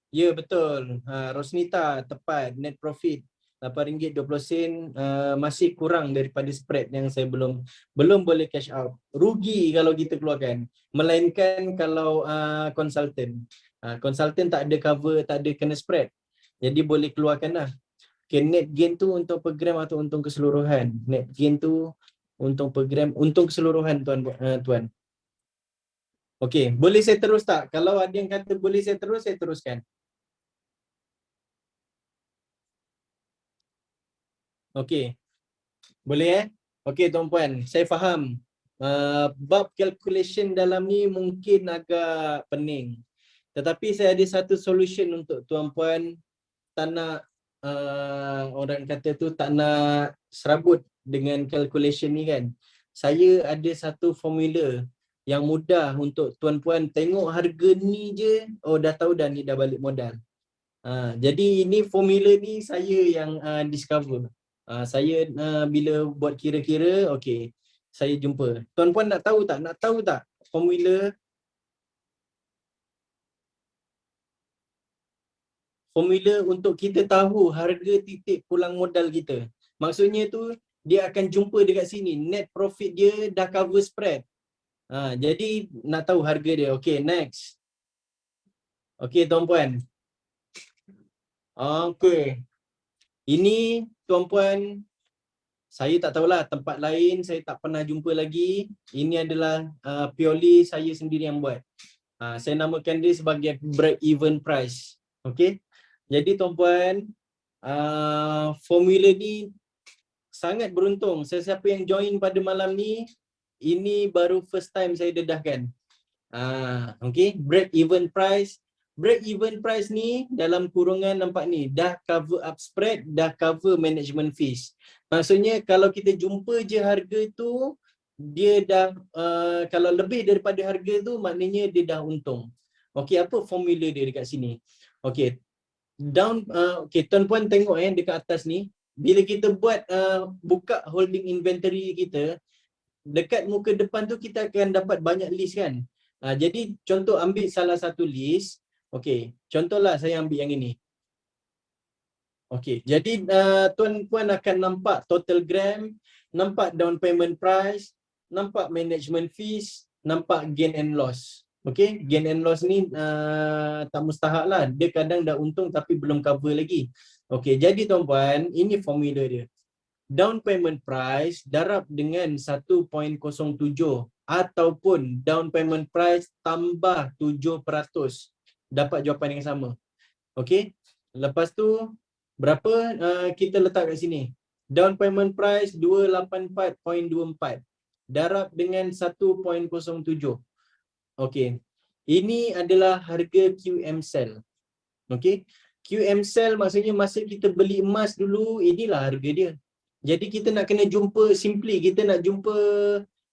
Ya, betul. Rosnita tepat, net profit RM8.20 masih kurang daripada spread yang saya belum boleh cash out. Rugi kalau kita keluarkan. Melainkan kalau consultant. Consultant tak ada cover, tak ada kena spread. Jadi boleh keluarkan lah. Okay, net gain tu untuk per gram atau untung keseluruhan? Net gain tu untung per gram, untung keseluruhan tuan. Okey, boleh saya terus tak? Kalau ada yang kata boleh saya terus, saya teruskan. Okey. Boleh Okey tuan-puan, saya faham. Bab calculation dalam ni mungkin agak pening. Tetapi saya ada satu solution untuk tuan-puan tak nak orang kata tu tak nak serabut dengan calculation ni kan. Saya ada satu formula yang mudah untuk tuan-puan tengok harga ni je, oh dah tahu dah ni dah balik modal. Jadi ini formula ni saya yang discover. Saya bila buat kira-kira, okey, saya jumpa. Tuan-puan nak tahu tak? Nak tahu tak formula untuk kita tahu harga titik pulang modal kita? Maksudnya tu dia akan jumpa dekat sini. Net profit dia dah cover spread. Jadi nak tahu harga dia. Okey, next. Okey tuan-puan. Okey. Ini tuan-puan, saya tak tahulah, tempat lain saya tak pernah jumpa lagi. Ini adalah purely saya sendiri yang buat. Saya namakan dia sebagai break even price. Okey. Jadi tuan-puan, formula ni sangat beruntung. Sesiapa yang join pada malam ni, ini baru first time saya dedahkan. Okey, break even price. Break even price ni dalam kurungan nampak ni, dah cover up spread, dah cover management fees. Maksudnya kalau kita jumpa je harga tu, dia dah kalau lebih daripada harga tu maknanya dia dah untung. Okey, apa formula dia dekat sini? Okey. Okey, tuan-puan tengok dekat atas ni, bila kita buat buka holding inventory kita, dekat muka depan tu kita akan dapat banyak list kan. Jadi contoh ambil salah satu list. Okey, contohlah saya ambil yang ini. Okey, jadi tuan-puan akan nampak total gram, nampak down payment price, nampak management fees, nampak gain and loss. Okey, gain and loss ni tak mustahak lah. Dia kadang dah untung tapi belum cover lagi. Okey, jadi tuan-puan, ini formula dia. Down payment price darab dengan 1.07 ataupun down payment price tambah 7%. Dapat jawapan yang sama. Okey. Lepas tu berapa kita letak kat sini? Down payment price 284.24 darab dengan 1.07. Okey. Ini adalah harga QM sell. Okey. QM sell maksudnya masa kita beli emas dulu, inilah harga dia. Jadi kita nak kena jumpa simply, kita nak jumpa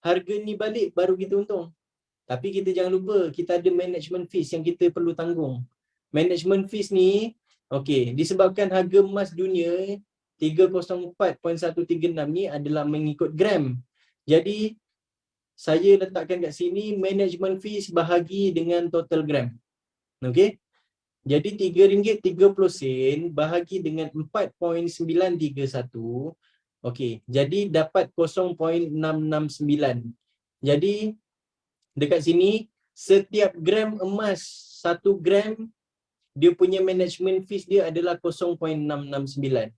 harga ni balik baru kita untung. Tapi kita jangan lupa, kita ada management fees yang kita perlu tanggung. Management fees ni, okey, disebabkan harga emas dunia 304.136 ni adalah mengikut gram. Jadi saya letakkan kat sini management fees bahagi dengan total gram. Okey. Jadi RM3.30 bahagi dengan 4.931. Okey, jadi dapat 0.669. Jadi dekat sini setiap gram emas 1 gram dia punya management fees dia adalah 0.669.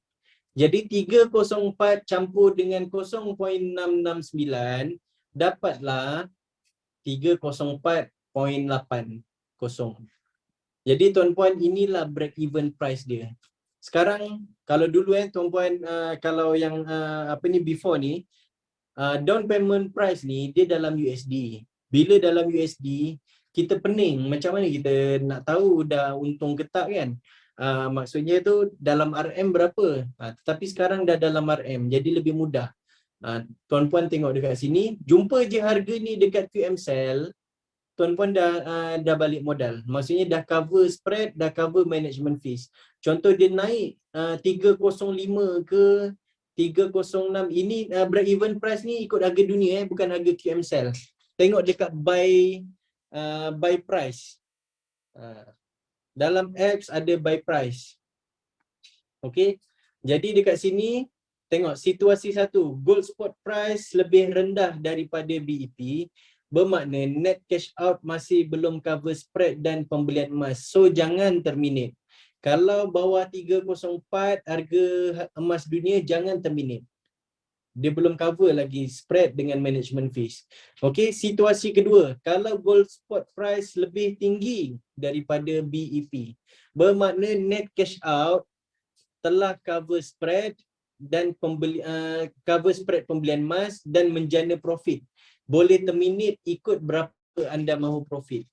Jadi 304 campur dengan 0.669 dapatlah 304.80. Jadi tuan-puan, inilah break even price dia. Sekarang kalau dulu tuan-puan kalau yang before ni down payment price ni dia dalam USD. Bila dalam USD kita pening, macam mana kita nak tahu dah untung ke tak kan? Maksudnya tu dalam RM berapa? Tetapi sekarang dah dalam RM, jadi lebih mudah. Tuan-puan tengok dekat sini, jumpa je harga ni dekat QM Sell, tuan-puan dah balik modal. Maksudnya dah cover spread, dah cover management fees. Contoh dia naik 305 ke 306, ini break even price ni ikut harga dunia bukan harga QM Sell. Tengok dekat buy price. Dalam apps ada buy price. Okey. Jadi dekat sini tengok situasi satu, gold spot price lebih rendah daripada BEP, bermakna net cash out masih belum cover spread dan pembelian emas. So jangan terminate. Kalau bawah 304 harga emas dunia, jangan terminate. Dia belum cover lagi spread dengan management fees. Okey, situasi kedua, kalau gold spot price lebih tinggi daripada BEP, bermakna net cash out telah cover spread dan cover spread pembelian emas dan menjana profit. Boleh terminate ikut berapa anda mahu profit.